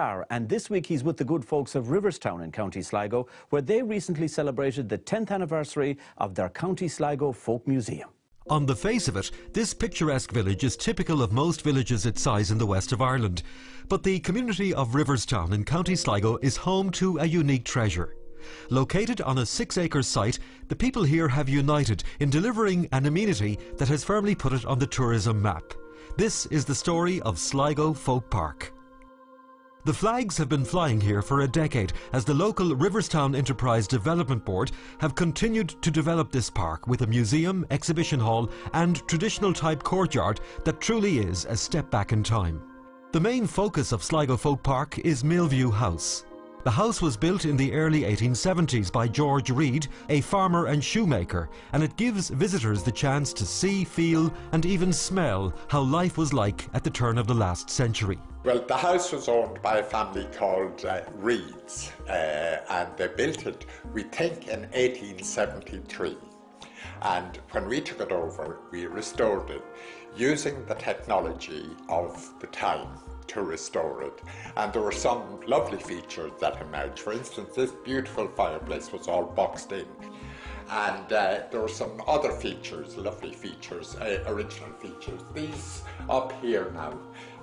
And this week he's with the good folks of Riverstown in County Sligo, where they recently celebrated the 10th anniversary of their County Sligo Folk Museum. On the face of it, this picturesque village is typical of most villages its size in the west of Ireland. But the community of Riverstown in County Sligo is home to a unique treasure. Located on a 6-acre site, the people here have united in delivering an amenity that has firmly put it on the tourism map. This is the story of Sligo Folk Park. The flags have been flying here for a decade as the local Riverstown Enterprise Development Board have continued to develop this park with a museum, exhibition hall and traditional type courtyard that truly is a step back in time. The main focus of Sligo Folk Park is Millview House. The house was built in the early 1870s by George Reid, a farmer and shoemaker, and it gives visitors the chance to see, feel and even smell how life was like at the turn of the last century. Well, the house was owned by a family called Reeds, and they built it, we think, in 1873. And when we took it over, we restored it using the technology of the time to restore it. And there were some lovely features that emerged. For instance, this beautiful fireplace was all boxed in. And there were some other features, lovely features, original features. These up here now,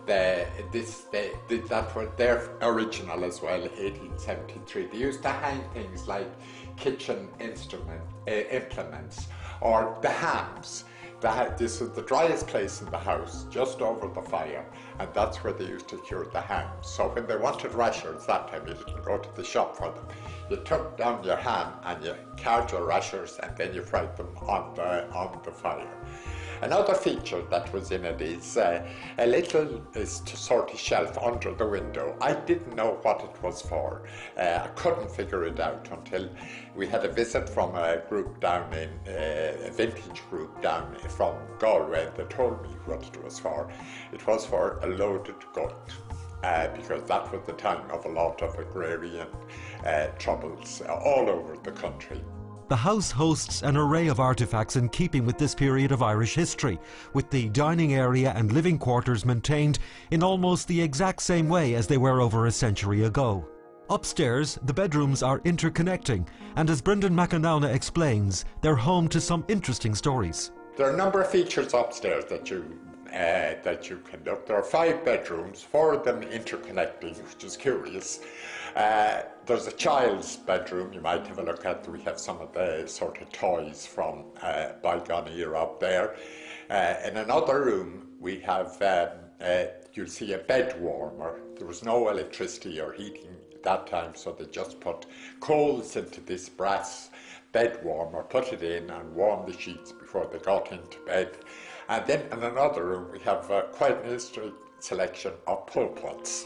they're original as well, 1873. They used to hang things like kitchen implements or the hams. This is the driest place in the house, just over the fire, and that's where they used to cure the hams. So when they wanted rashers that time, you didn't go to the shop for them. You took down your ham and you carved your rashers, and then you fried them on the fire. Another feature that was in it is a little sort of shelf under the window. I didn't know what it was for. I couldn't figure it out until we had a visit from a group down in, a vintage group down from Galway. They told me what it was for. It was for a loaded goat. Because that was the time of a lot of agrarian troubles all over the country. The house hosts an array of artefacts in keeping with this period of Irish history, with the dining area and living quarters maintained in almost the exact same way as they were over a century ago. Upstairs, the bedrooms are interconnecting, and as Brendan McAnowna explains, they're home to some interesting stories. There are a number of features upstairs that you can look. There are 5 bedrooms, 4 of them interconnecting, which is curious. There's a child's bedroom you might have a look at. We have some of the sort of toys from bygone era up there. In another room we have, you'll see a bed warmer. There was no electricity or heating at that time, so they just put coals into this brass bed warmer, put it in and warmed the sheets before they got into bed. And then in another room we have quite an interesting selection of pulpits,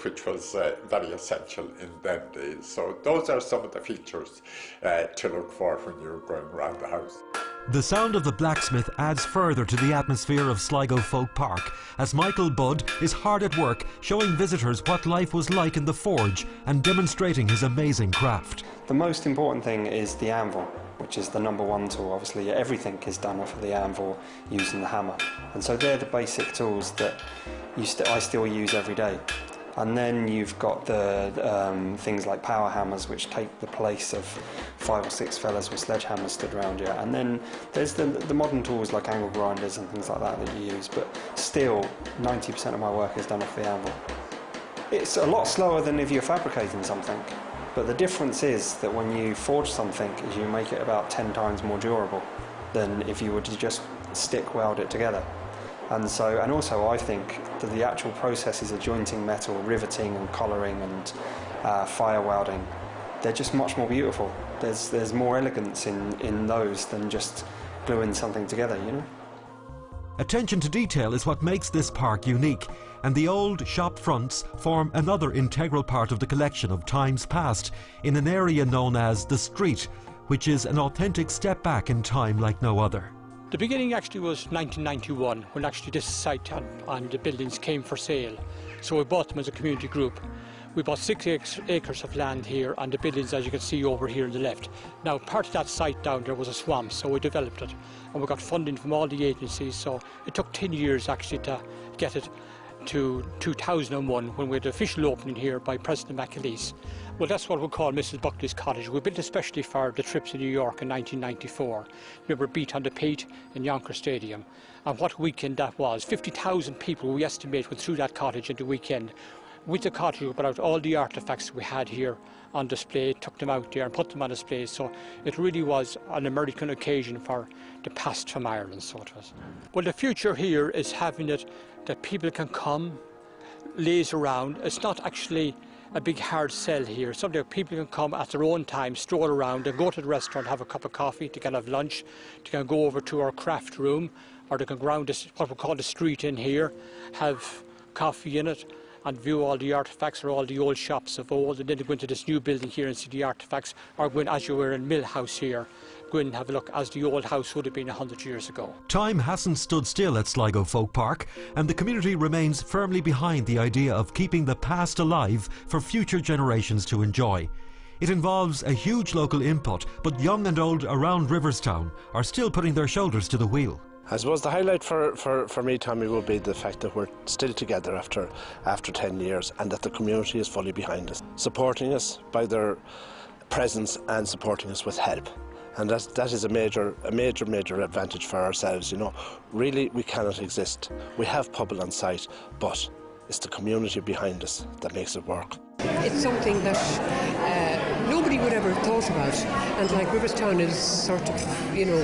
which was very essential in them days. So those are some of the features to look for when you're going around the house. The sound of the blacksmith adds further to the atmosphere of Sligo Folk Park, as Michael Budd is hard at work showing visitors what life was like in the forge and demonstrating his amazing craft. The most important thing is the anvil, which is the #1 tool. Obviously everything is done off of the anvil using the hammer, and so they're the basic tools that I still use every day. And then you've got the things like power hammers, which take the place of 5 or 6 fellas with sledgehammers stood around you. And then there's the modern tools like angle grinders and things like that you use, but still 90% of my work is done off the anvil. It's a lot slower than if you're fabricating something, but the difference is that when you forge something, you make it about 10 times more durable than if you were to just stick weld it together. And also I think that the actual processes of jointing metal, riveting and collaring and fire welding, they're just much more beautiful. There's more elegance in those than just gluing something together, you know? Attention to detail is what makes this park unique, and the old shop fronts form another integral part of the collection of times past in an area known as the Street, which is an authentic step back in time like no other. The beginning actually was 1991, when actually this site and the buildings came for sale. So we bought them as a community group. We bought 6 acres of land here, and the buildings, as you can see over here on the left. Now, part of that site down there was a swamp, so we developed it. And we got funding from all the agencies, so it took 10 years actually to get it to 2001 when we had the official opening here by President McAleese. Well, that's what we call Mrs. Buckley's Cottage. We built especially for the trip to New York in 1994. We were beat on the Pate in Yonkers Stadium. And what a weekend that was. 50,000 people we estimate went through that cottage in the weekend. With the cottage, we brought out all the artefacts we had here on display, took them out there and put them on display. So it really was an American occasion for the past from Ireland, so it was. Well, the future here is having it that people can come, laze around. It's not actually a big hard sell here. Something people can come at their own time, stroll around and go to the restaurant, have a cup of coffee, they can have lunch, they can go over to our craft room, or they can go around this, what we call the street in here, have coffee in it and view all the artefacts or all the old shops of old, and then go into this new building here and see the artefacts, or go in as you were in Mill House here, go in and have a look as the old house would have been 100 years ago. Time hasn't stood still at Sligo Folk Park, and the community remains firmly behind the idea of keeping the past alive for future generations to enjoy. It involves a huge local input, but young and old around Riverstown are still putting their shoulders to the wheel. I suppose the highlight for me, Tommy, will be the fact that we're still together after 10 years, and that the community is fully behind us, supporting us by their presence and supporting us with help. And that is a major advantage for ourselves. You know, really we cannot exist. We have people on site, but it's the community behind us that makes it work. It's something that nobody would ever have thought about, and like Riverstown is sort of,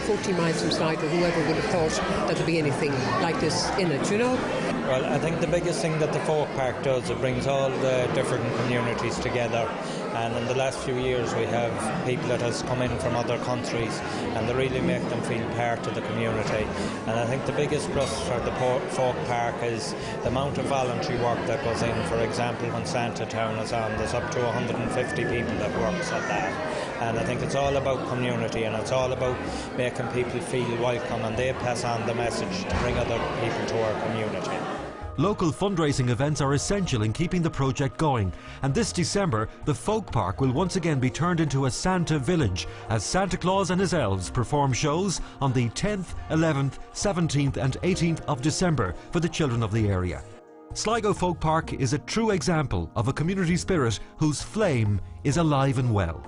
14 miles from Sligo, whoever would have thought that there'd be anything like this in it, Well, I think the biggest thing that the folk park does, it brings all the different communities together, and in the last few years we have people that has come in from other countries, and they really make them feel part of the community. And I think the biggest plus for the folk park is the amount of voluntary work that goes in. For example, when Santa Town is on, there's up to 150 people that works at that. And I think it's all about community, and it's all about making people feel welcome, and they pass on the message to bring other people to our community. Local fundraising events are essential in keeping the project going, and this December the Folk Park will once again be turned into a Santa village as Santa Claus and his elves perform shows on the 10th, 11th, 17th and 18th of December for the children of the area. Sligo Folk Park is a true example of a community spirit whose flame is alive and well.